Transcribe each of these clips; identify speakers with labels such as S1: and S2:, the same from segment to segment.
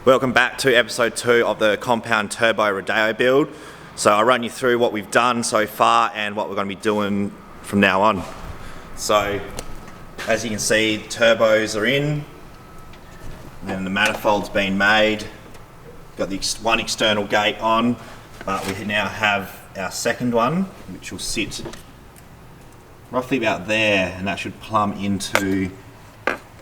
S1: Welcome back to episode 2 of the compound turbo Rodeo build. So I'll run you through what we've done so far and what we're going to be doing from now on. So as you can see, the turbos are in and the manifold's been made. Got the one external gate on, but we now have our second one, which will sit roughly about there, and that should plumb into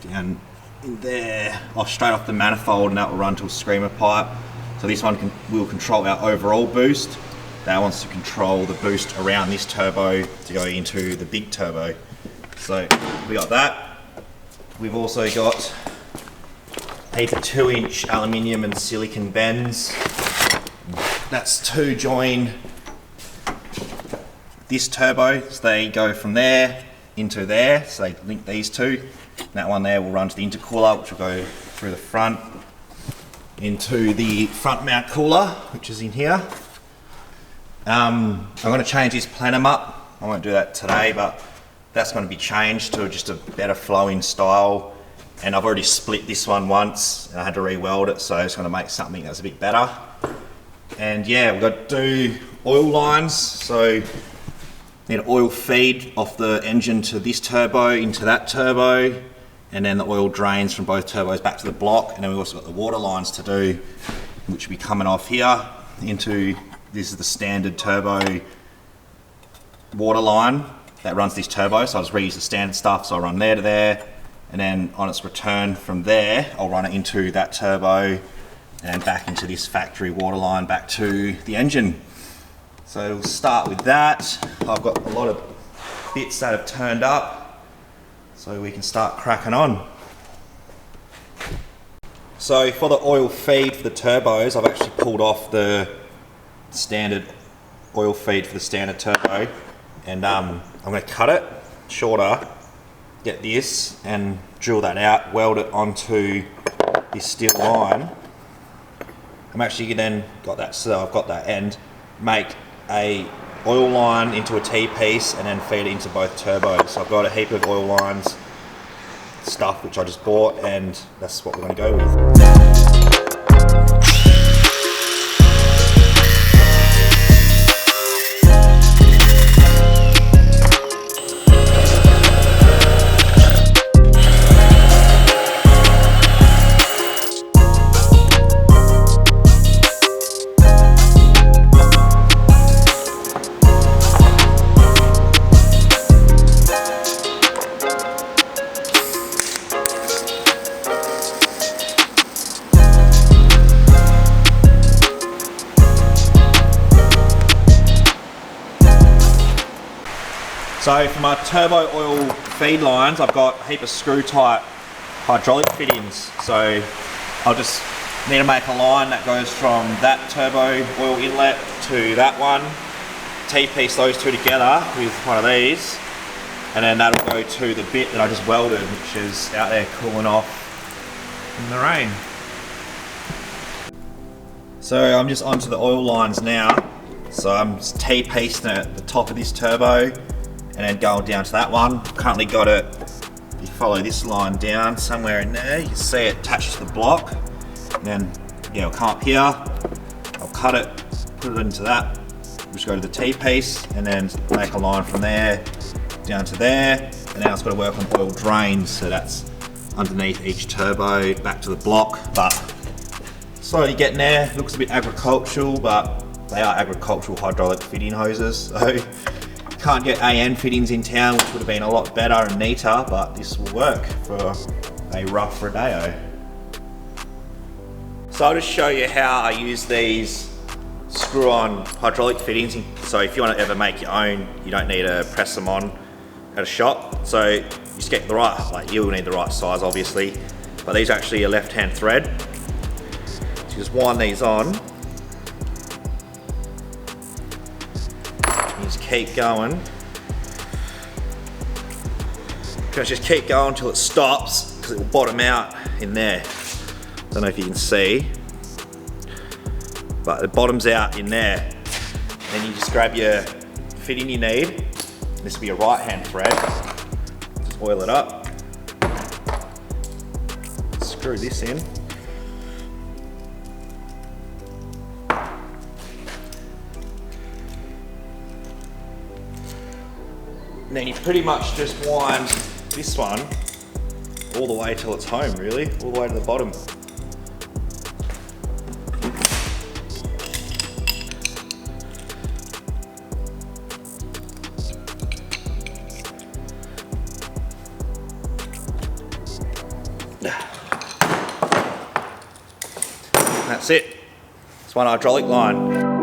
S1: down in there, straight off the manifold, and that will run to a screamer pipe. So this one will control our overall boost. That wants to control the boost around this turbo to go into the big turbo. So we got that. We've also got a 2-inch aluminium and silicon bends. That's to join this turbo. So they go from there into there. So they link these two. That one there will run to the intercooler, which will go through the front into the front mount cooler, which is in here. I'm going to change this plenum up. I won't do that today, but that's going to be changed to just a better flowing style. And I've already split this one once and I had to re-weld it, so it's going to make something that's a bit better. And yeah, we've got to do oil lines. So need oil feed off the engine to this turbo into that turbo, and then the oil drains from both turbos back to the block. And then we've also got the water lines to do, which will be coming off here into, this is the standard turbo water line that runs this turbo. So I'll just reuse the standard stuff. So I'll run there to there, and then on its return from there, I'll run it into that turbo and back into this factory water line back to the engine. So we'll start with that. I've got a lot of bits that have turned up, so we can start cracking on. So for the oil feed for the turbos, I've actually pulled off the standard oil feed for the standard turbo, and I'm going to cut it shorter, get this and drill that out, weld it onto this steel line. I'm actually then got that, so I've got that end, make a oil line into a T-piece and then feed it into both turbos. So I've got a heap of oil lines stuff which I just bought, and that's what we're going to go with. So for my turbo oil feed lines, I've got a heap of screw type hydraulic fittings. So I'll just need to make a line that goes from that turbo oil inlet to that one, T-piece those two together with one of these, and then that'll go to the bit that I just welded, which is out there cooling off in the rain. So I'm just onto the oil lines now. So I'm just T-piecing at the top of this turbo, and then going down to that one. Currently got it, if you follow this line down somewhere in there, you can see it attaches to the block. And then yeah, I'll come up here, I'll cut it, put it into that, just go to the T-piece, and then make a line from there down to there. And now it's got to work on oil drains, so that's underneath each turbo back to the block. But slowly getting there. Looks a bit agricultural, but they are agricultural hydraulic fitting hoses. So can't get AN fittings in town, which would have been a lot better and neater, but this will work for a rough Rodeo. So I'll just show you how I use these screw-on hydraulic fittings. So if you want to ever make your own, you don't need to press them on at a shop. So you just get the right, like you'll need the right size obviously, but these are actually a left-hand thread. So you just wind these on. Just keep going. Just keep going until it stops, because it will bottom out in there. Don't know if you can see, but it bottoms out in there. Then you just grab your fitting you need. This will be a right hand thread. Just oil it up. Screw this in. And then you pretty much just wind this one all the way till it's home, really, all the way to the bottom. That's it. It's one hydraulic line.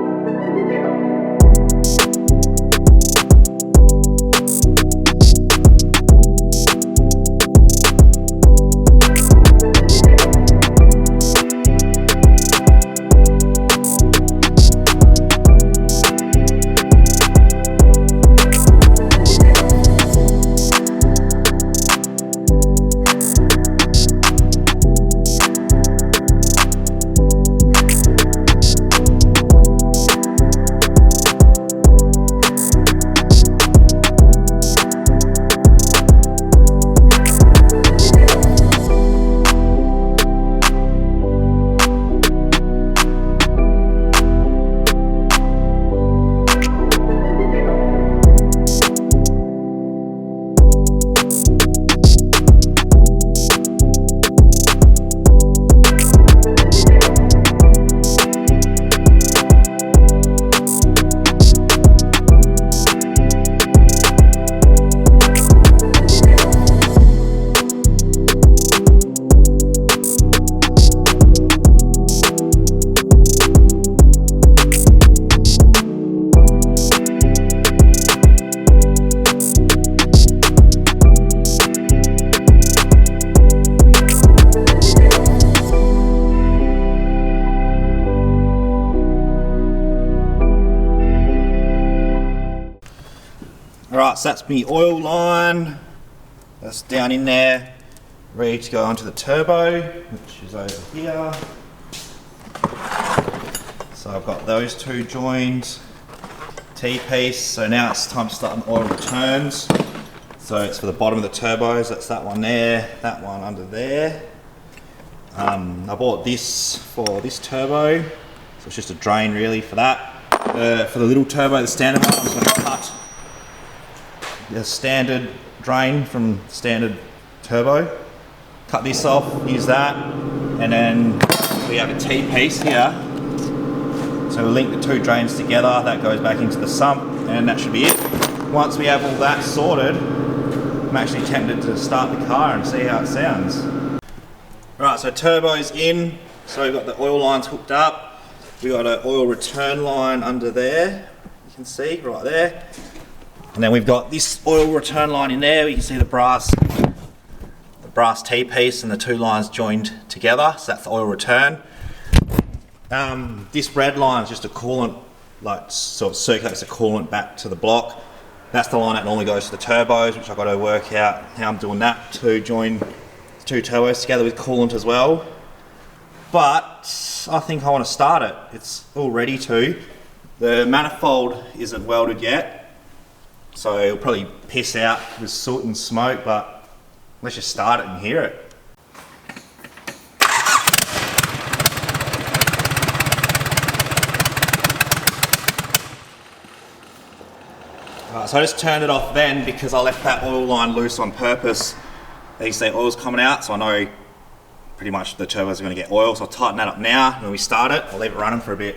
S1: Alright, so that's my oil line. That's down in there, ready to go onto the turbo, which is over here. So I've got those two joined, T-piece. So now it's time to start the oil returns. So it's for the bottom of the turbos, that's that one there, that one under there. I bought this for this turbo, so it's just a drain really for that. For the little turbo, the standard one, I'm just going to cut the standard drain from standard turbo. Cut this off, use that, and then we have a T-piece here. So we'll link the two drains together, that goes back into the sump, and that should be it. Once we have all that sorted, I'm actually tempted to start the car and see how it sounds. Right, so turbo's in, so we've got the oil lines hooked up. We've got an oil return line under there, you can see, right there. And then we've got this oil return line in there. You can see the brass T-piece and the two lines joined together. So that's the oil return. This red line is just a coolant, like sort of circulates the coolant back to the block. That's the line that normally goes to the turbos, which I've got to work out how I'm doing that to join the two turbos together with coolant as well. But I think I want to start it. It's all ready to. The manifold isn't welded yet, so it'll probably piss out with soot and smoke, but let's just start it and hear it. Right, so I just turned it off then because I left that oil line loose on purpose. As you see, oil's coming out, so I know pretty much the turbos are going to get oil, so I'll tighten that up now. When we start it, I'll leave it running for a bit.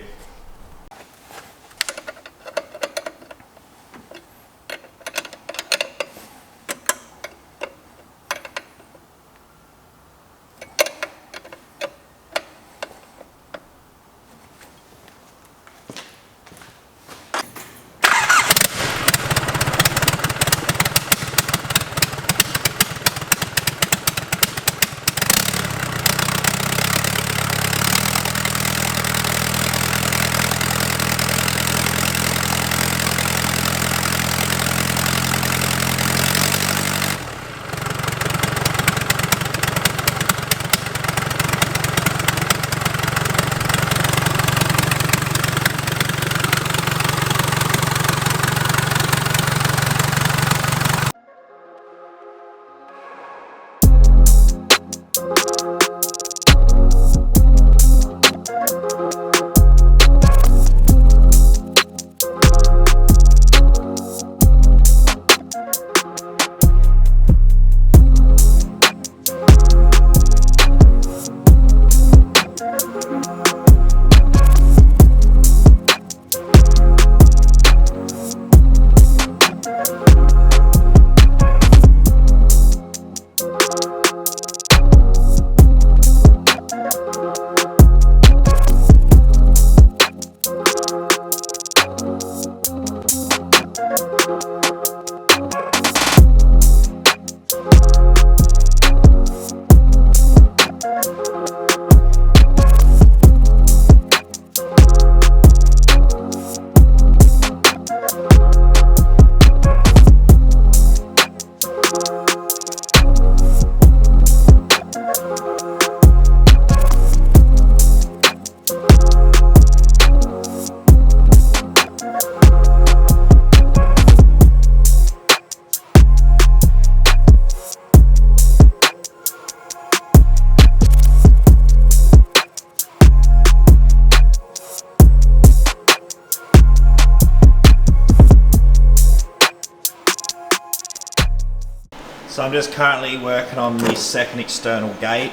S1: So I'm just currently working on the second external gate.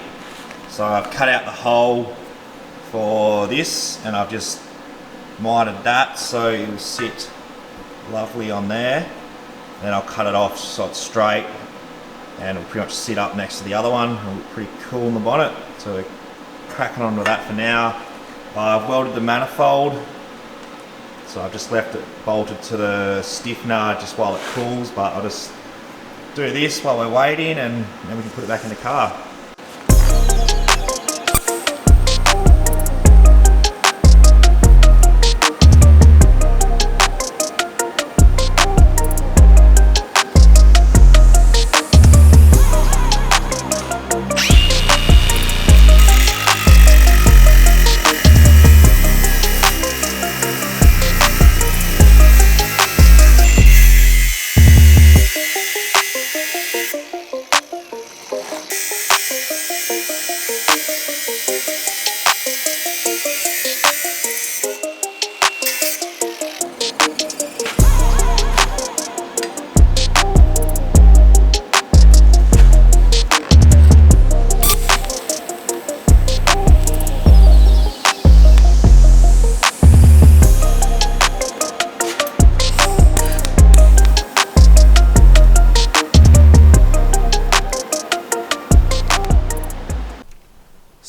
S1: So I've cut out the hole for this and I've just mitered that so it will sit lovely on there. Then I'll cut it off so it's straight and it'll pretty much sit up next to the other one. It'll look pretty cool in the bonnet. So we're cracking on with that for now. I've welded the manifold. So I've just left it bolted to the stiffener just while it cools, but I'll just do this while we're waiting and then we can put it back in the car.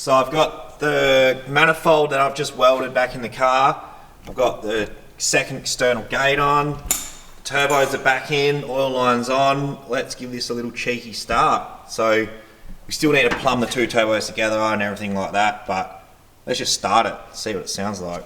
S1: So I've got the manifold that I've just welded back in the car. I've got the second external gate on. Turbos are back in, oil line's on. Let's give this a little cheeky start. So we still need to plumb the two turbos together and everything like that, but let's just start it, see what it sounds like.